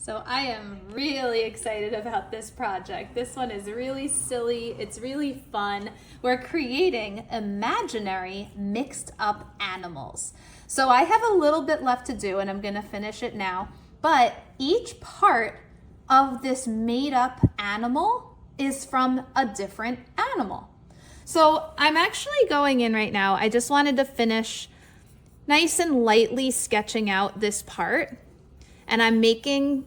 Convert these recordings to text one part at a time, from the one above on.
So I am really excited about this project. This one is really silly. It's really fun. We're creating imaginary mixed up animals. So I have a little bit left to do and I'm gonna finish it now. But each part of this made up animal is from a different animal. So I'm actually going in right now. I just wanted to finish nice and lightly sketching out this part. And I'm making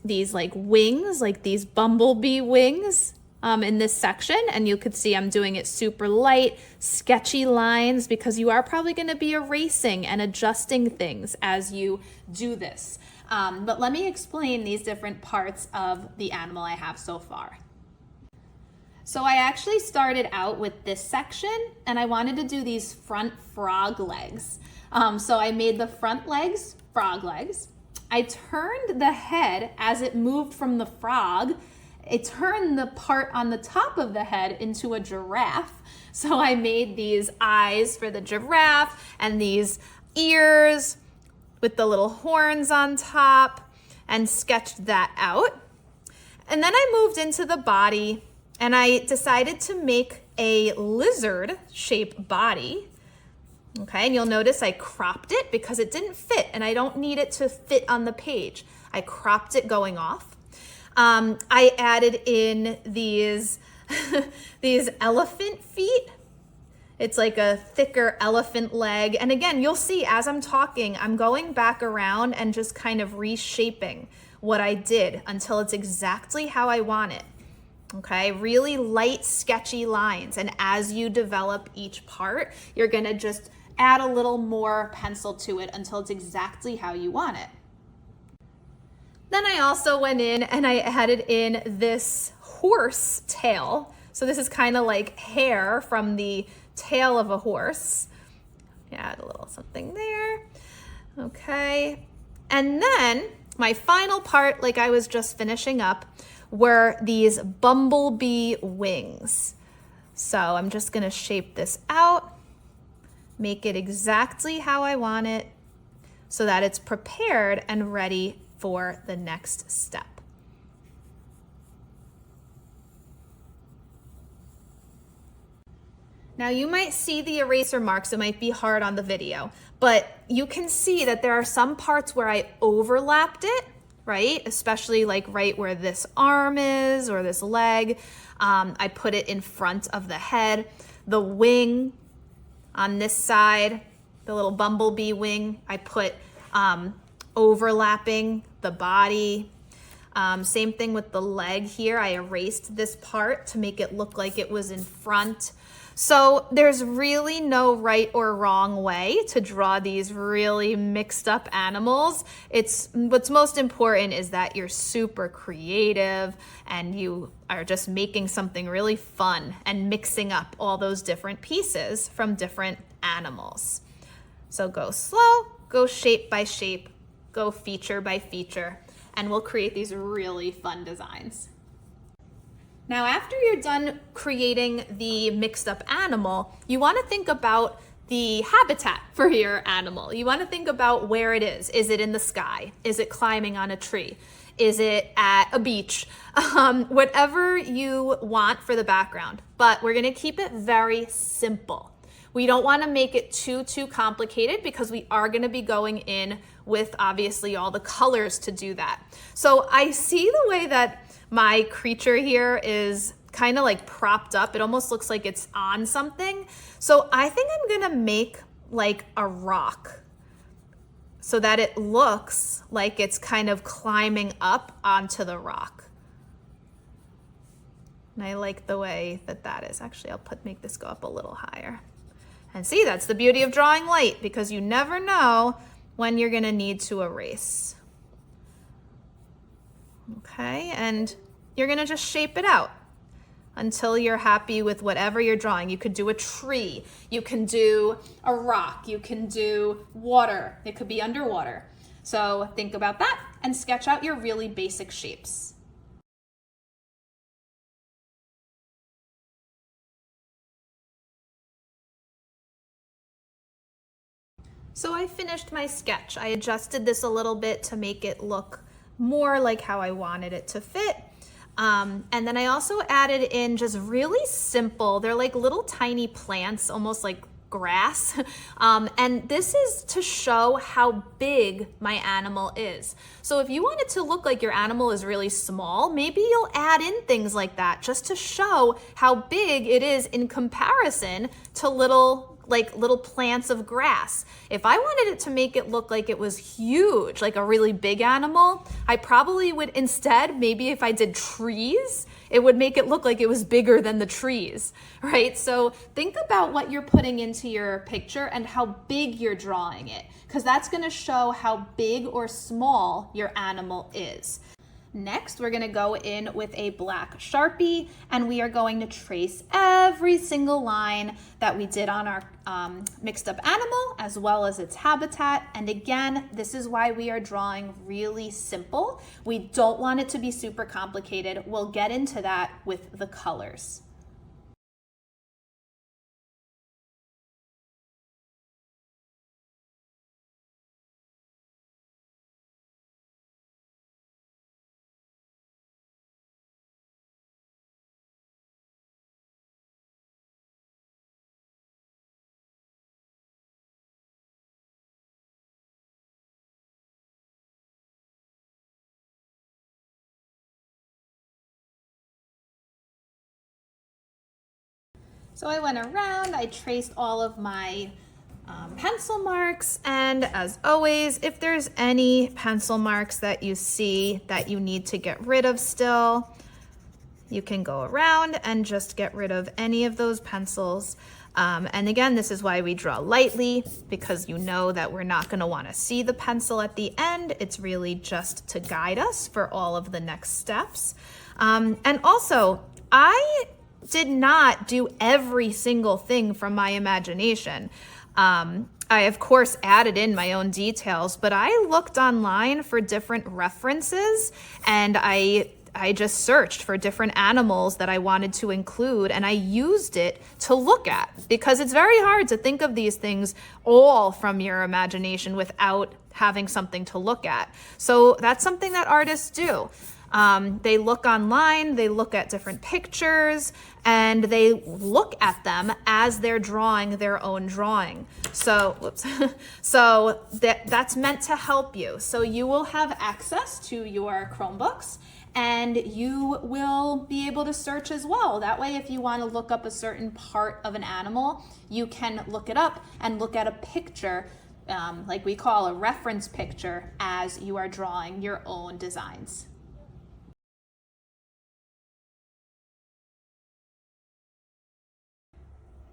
these like wings, like these bumblebee wings in this section. And you could see I'm doing it super light, sketchy lines, because you are probably gonna be erasing and adjusting things as you do this. But let me explain these different parts of the animal I have so far. So I actually started out with this section and I wanted to do these front frog legs. So I made the front legs frog legs. I turned the head as it moved from the frog. It turned the part on the top of the head into a giraffe. So I made these eyes for the giraffe and these ears with the little horns on top and sketched that out. And then I moved into the body and I decided to make a lizard shaped body. Okay, and you'll notice I cropped it because it didn't fit and I don't need it to fit on the page. I cropped it going off. I added in these, these elephant feet. It's like a thicker elephant leg. And again, you'll see as I'm talking, I'm going back around and just kind of reshaping what I did until it's exactly how I want it. Okay, really light, sketchy lines. And as you develop each part, you're gonna just add a little more pencil to it until it's exactly how you want it. Then I also went in and I added in this horse tail. So this is kind of like hair from the tail of a horse. Add a little something there. Okay, and then my final part, like I was just finishing up, were these bumblebee wings. So I'm just gonna shape this out, make it exactly how I want it so that it's prepared and ready for the next step. Now you might see the eraser marks, it might be hard on the video, but you can see that there are some parts where I overlapped it, right? Especially like right where this arm is or this leg. I put it in front of the head. The wing on this side, the little bumblebee wing, I put overlapping the body. Same thing with the leg here. I erased this part to make it look like it was in front. So there's really no right or wrong way to draw these really mixed up animals. What's most important is that you're super creative and you are just making something really fun and mixing up all those different pieces from different animals. So go slow, go shape by shape, go feature by feature, and we'll create these really fun designs. Now, after you're done creating the mixed up animal, you want to think about the habitat for your animal. You want to think about where it is. Is it in the sky? Is it climbing on a tree? Is it at a beach? Whatever you want for the background, but we're going to keep it very simple. We don't want to make it too complicated because we are going to be going in with obviously all the colors to do that. So I see the way that my creature here is kind of like propped up. It almost looks like it's on something. So I think I'm gonna make like a rock so that it looks like it's kind of climbing up onto the rock. And I like the way that that is. Actually, I'll make this go up a little higher. And see, that's the beauty of drawing light because you never know when you're gonna need to erase. Okay, and you're gonna just shape it out until you're happy with whatever you're drawing. You could do a tree, you can do a rock, you can do water, it could be underwater. So think about that and sketch out your really basic shapes. So I finished my sketch. I adjusted this a little bit to make it look more like how I wanted it to fit. And then I also added in just really simple, they're like little tiny plants, almost like grass. And this is to show how big my animal is. So if you want it to look like your animal is really small, maybe you'll add in things like that just to show how big it is in comparison to little plants of grass. If I wanted it to make it look like it was huge, like a really big animal, I probably would instead, maybe if I did trees, it would make it look like it was bigger than the trees, right? So think about what you're putting into your picture and how big you're drawing it, because that's going to show how big or small your animal is. Next, we're going to go in with a black Sharpie, and we are going to trace every single line that we did on our mixed up animal, as well as its habitat. And again, this is why we are drawing really simple. We don't want it to be super complicated. We'll get into that with the colors. So I went around, I traced all of my pencil marks, and as always, if there's any pencil marks that you see that you need to get rid of still, you can go around and just get rid of any of those pencils. And again, this is why we draw lightly, because you know that we're not going to want to see the pencil at the end. It's really just to guide us for all of the next steps. And also, I did not do every single thing from my imagination. I, of course, added in my own details, but I looked online for different references, and I just searched for different animals that I wanted to include, and I used it to look at, because it's very hard to think of these things all from your imagination without having something to look at. So that's something that artists do. They look online, they look at different pictures, and they look at them as they're drawing their own drawing. So, whoops. So that's meant to help you. So you will have access to your Chromebooks, and you will be able to search as well. That way, if you want to look up a certain part of an animal, you can look it up and look at a picture, like we call a reference picture, as you are drawing your own designs.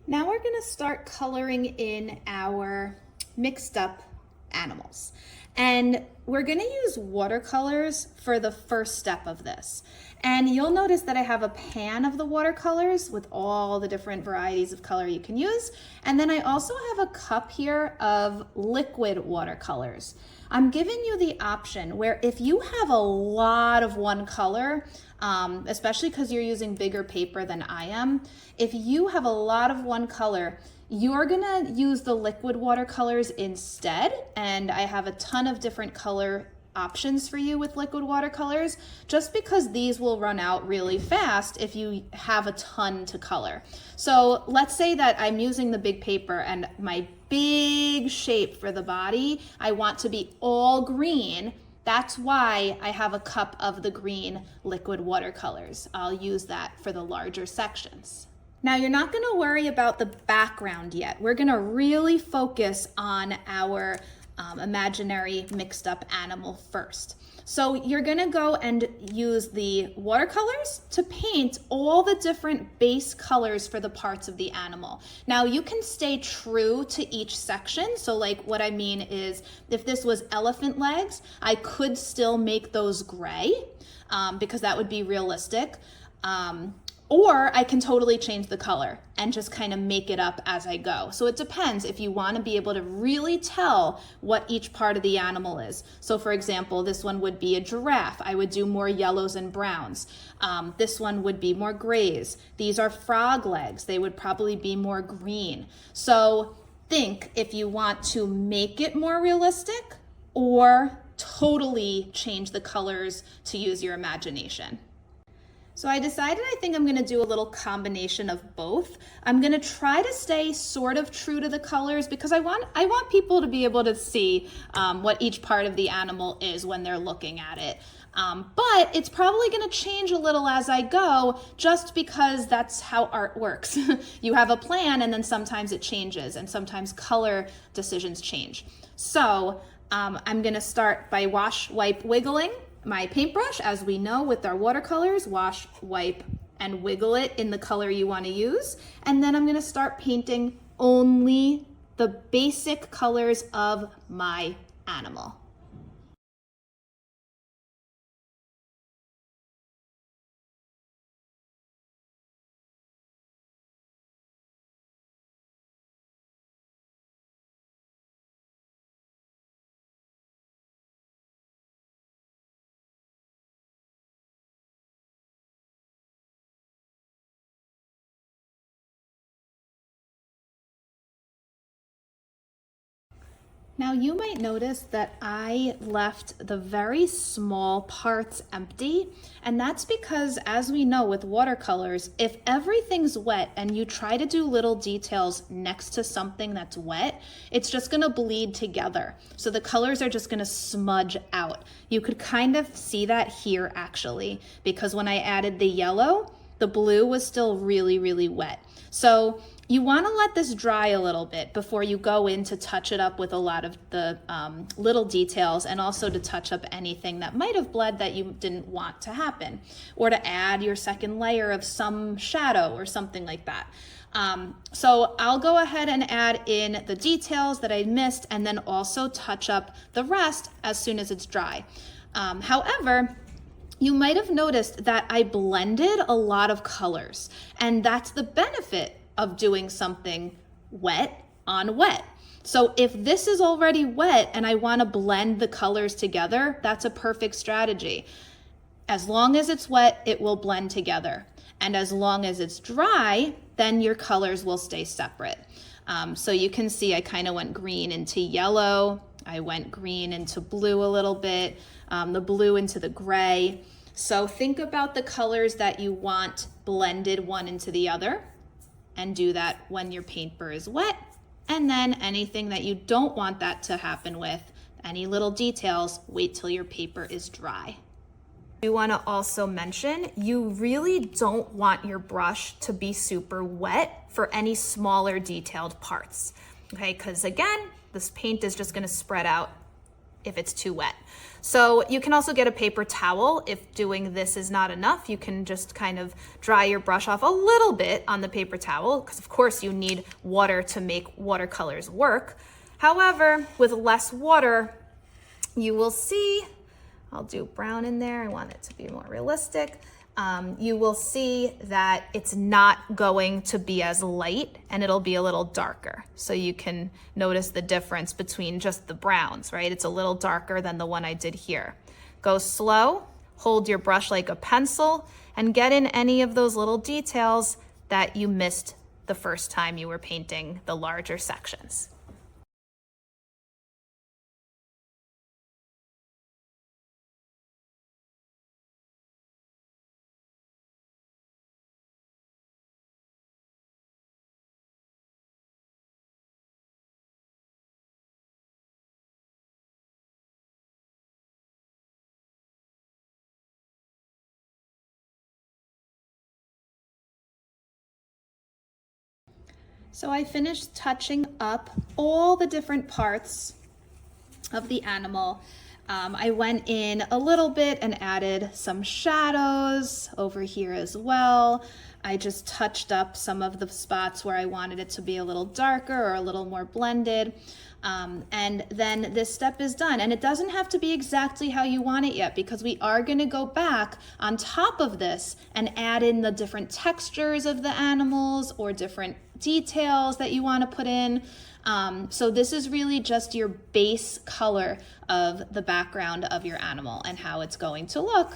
Now we're going to start coloring in our mixed up animals. And we're going to use watercolors for the first step of this. And you'll notice that I have a pan of the watercolors with all the different varieties of color you can use. And then I also have a cup here of liquid watercolors. I'm giving you the option where if you have a lot of one color, especially because you're using bigger paper than I am, if you have a lot of one color, you're gonna use the liquid watercolors instead. And I have a ton of different color options for you with liquid watercolors, just because these will run out really fast if you have a ton to color. So let's say that I'm using the big paper and my big shape for the body, I want to be all green. That's why I have a cup of the green liquid watercolors. I'll use that for the larger sections. Now, you're not going to worry about the background yet. We're going to really focus on our imaginary mixed up animal first. So you're going to go and use the watercolors to paint all the different base colors for the parts of the animal. Now, you can stay true to each section. So like what I mean is, if this was elephant legs, I could still make those gray because that would be realistic. Or I can totally change the color and just kind of make it up as I go. So it depends if you want to be able to really tell what each part of the animal is. So for example, this one would be a giraffe. I would do more yellows and browns. This one would be more grays. These are frog legs. They would probably be more green. So think if you want to make it more realistic or totally change the colors to use your imagination. So I decided I think I'm gonna do a little combination of both. I'm gonna try to stay sort of true to the colors because I want people to be able to see what each part of the animal is when they're looking at it. But it's probably gonna change a little as I go just because that's how art works. You have a plan and then sometimes it changes and sometimes color decisions change. So I'm gonna start by wash, wipe, wiggling my paintbrush. As we know with our watercolors, wash, wipe, and wiggle it in the color you want to use. And then I'm going to start painting only the basic colors of my animal. Now you might notice that I left the very small parts empty, and that's because, as we know with watercolors, if everything's wet and you try to do little details next to something that's wet, it's just gonna bleed together. So the colors are just gonna smudge out. You could kind of see that here actually, because when I added the yellow, the blue was still really, really wet. So you want to let this dry a little bit before you go in to touch it up with a lot of the little details, and also to touch up anything that might have bled that you didn't want to happen, or to add your second layer of some shadow or something like that. So I'll go ahead and add in the details that I missed and then also touch up the rest as soon as it's dry. However, you might have noticed that I blended a lot of colors, and that's the benefit of doing something wet on wet. So if this is already wet and I want to blend the colors together, that's a perfect strategy. As long as it's wet, it will blend together. And as long as it's dry, then your colors will stay separate. So you can see I kind of went green into yellow. I went green into blue a little bit, the blue into the gray. So think about the colors that you want blended one into the other, and do that when your paper is wet. And then anything that you don't want that to happen with, any little details, wait till your paper is dry. We want to also mention, you really don't want your brush to be super wet for any smaller detailed parts, okay? Because again, this paint is just going to spread out if it's too wet. So you can also get a paper towel. If doing this is not enough, you can just kind of dry your brush off a little bit on the paper towel, because of course you need water to make watercolors work. However, with less water, you will see, I'll do brown in there, I want it to be more realistic. You will see that it's not going to be as light, and it'll be a little darker. So you can notice the difference between just the browns, right? It's a little darker than the one I did here. Go slow, hold your brush like a pencil, and get in any of those little details that you missed the first time you were painting the larger sections. So I finished touching up all the different parts of the animal. I went in a little bit and added some shadows over here as well. I just touched up some of the spots where I wanted it to be a little darker or a little more blended. And then this step is done. And it doesn't have to be exactly how you want it yet, because we are going to go back on top of this and add in the different textures of the animals or different details that you want to put in. So this is really just your base color of the background of your animal and how it's going to look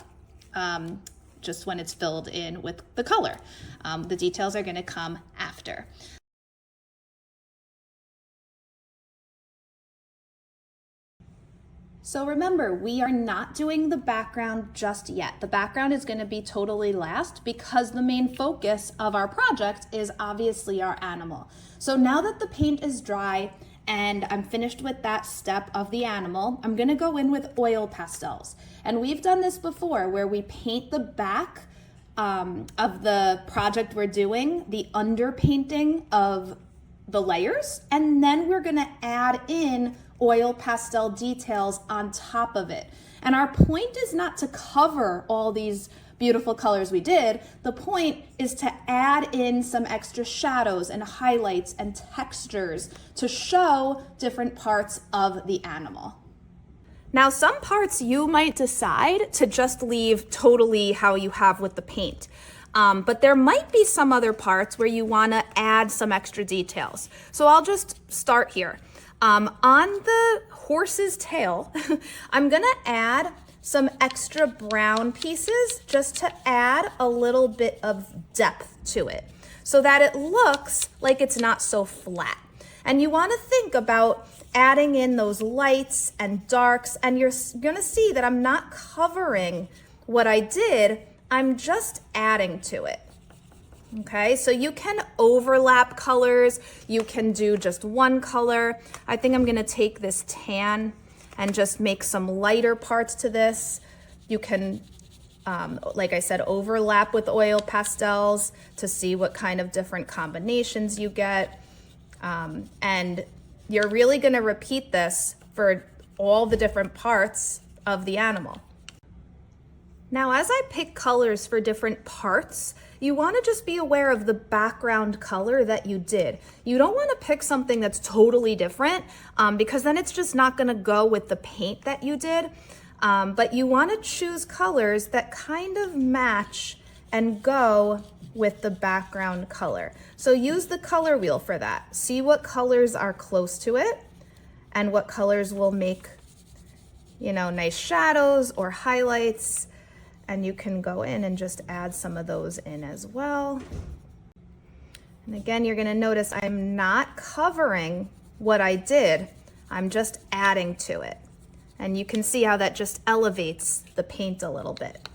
just when it's filled in with the color. The details are going to come after. So remember, we are not doing the background just yet. The background is going to be totally last because the main focus of our project is obviously our animal. So now that the paint is dry and I'm finished with that step of the animal, I'm going to go in with oil pastels. And we've done this before where we paint the back of the project we're doing, the underpainting of the layers, and then we're going to add in oil pastel details on top of it. And our point is not to cover all these beautiful colors we did. The point is to add in some extra shadows and highlights and textures to show different parts of the animal. Now, some parts you might decide to just leave totally how you have with the paint. But there might be some other parts where you want to add some extra details. So I'll just start here. On the horse's tail, I'm going to add some extra brown pieces just to add a little bit of depth to it so that it looks like it's not so flat. And you want to think about adding in those lights and darks, and you're going to see that I'm not covering what I did, I'm just adding to it. Okay, so you can overlap colors, you can do just one color. I think I'm gonna take this tan and just make some lighter parts to this. You can, like I said, overlap with oil pastels to see what kind of different combinations you get. And you're really gonna repeat this for all the different parts of the animal. Now, as I pick colors for different parts, you want to just be aware of the background color that you did. You don't want to pick something that's totally different because then it's just not going to go with the paint that you did. But you want to choose colors that kind of match and go with the background color. So use the color wheel for that. See what colors are close to it and what colors will make, nice shadows or highlights. And you can go in and just add some of those in as well. And again, you're gonna notice I'm not covering what I did, I'm just adding to it. And you can see how that just elevates the paint a little bit.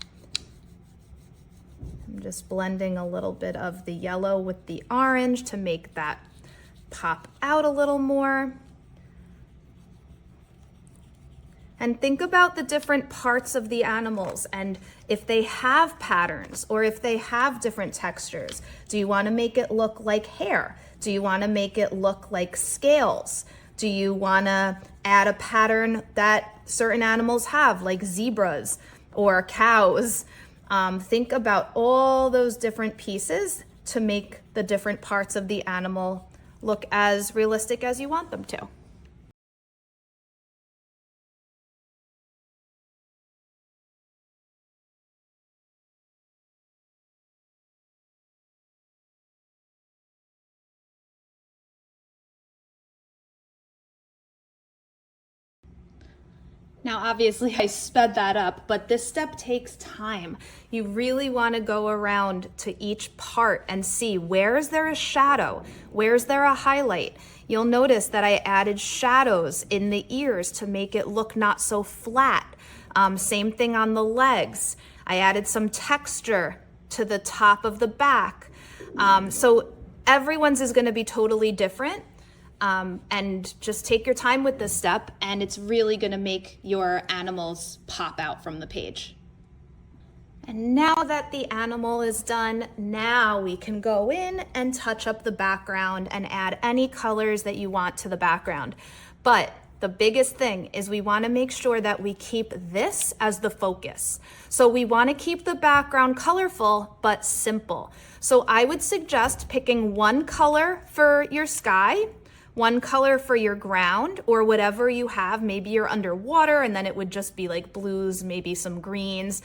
I'm just blending a little bit of the yellow with the orange to make that pop out a little more. And think about the different parts of the animals and if they have patterns or if they have different textures. Do you want to make it look like hair? Do you want to make it look like scales? Do you want to add a pattern that certain animals have, like zebras or cows? Think about all those different pieces to make the different parts of the animal look as realistic as you want them to. Now, obviously I sped that up, but this step takes time. You really want to go around to each part and see where is there a shadow, where's there a highlight. You'll notice that I added shadows in the ears to make it look not so flat. Same thing on the legs. I added some texture to the top of the back. So everyone's is going to be totally different. And just take your time with this step and it's really going to make your animals pop out from the page. And now that the animal is done, now we can go in and touch up the background and add any colors that you want to the background. But the biggest thing is we want to make sure that we keep this as the focus. So we want to keep the background colorful but simple. So I would suggest picking one color for your sky, one color for your ground or whatever you have. Maybe you're underwater and then it would just be like blues, maybe some greens.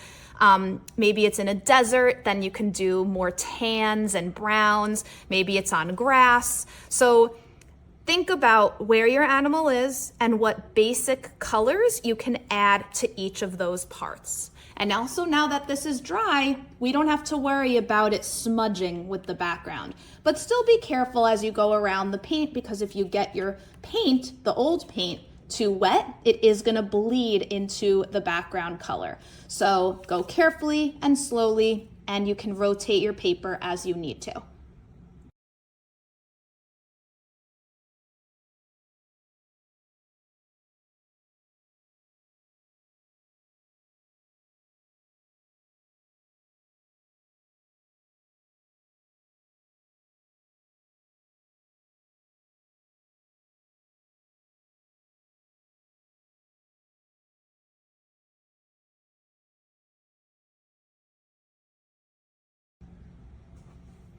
Maybe it's in a desert, then you can do more tans and browns. Maybe it's on grass. So think about where your animal is and what basic colors you can add to each of those parts. And also now that this is dry, we don't have to worry about it smudging with the background. But still be careful as you go around the paint because if you get your paint, the old paint, too wet, it is going to bleed into the background color. So go carefully and slowly, and you can rotate your paper as you need to.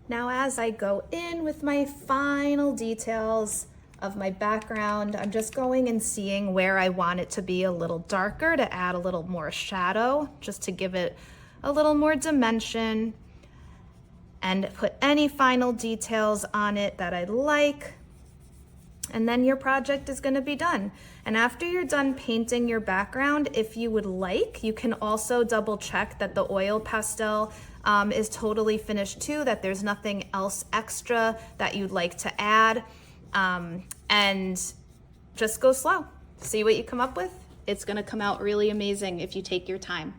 Now as I go in with my final details of my background, I'm just going and seeing where I want it to be a little darker to add a little more shadow, just to give it a little more dimension, and put any final details on it that I like. And then your project is going to be done. And after you're done painting your background, if you would like, you can also double check that the oil pastel is totally finished too, that there's nothing else extra that you'd like to add. And just go slow. See what you come up with. It's going to come out really amazing if you take your time.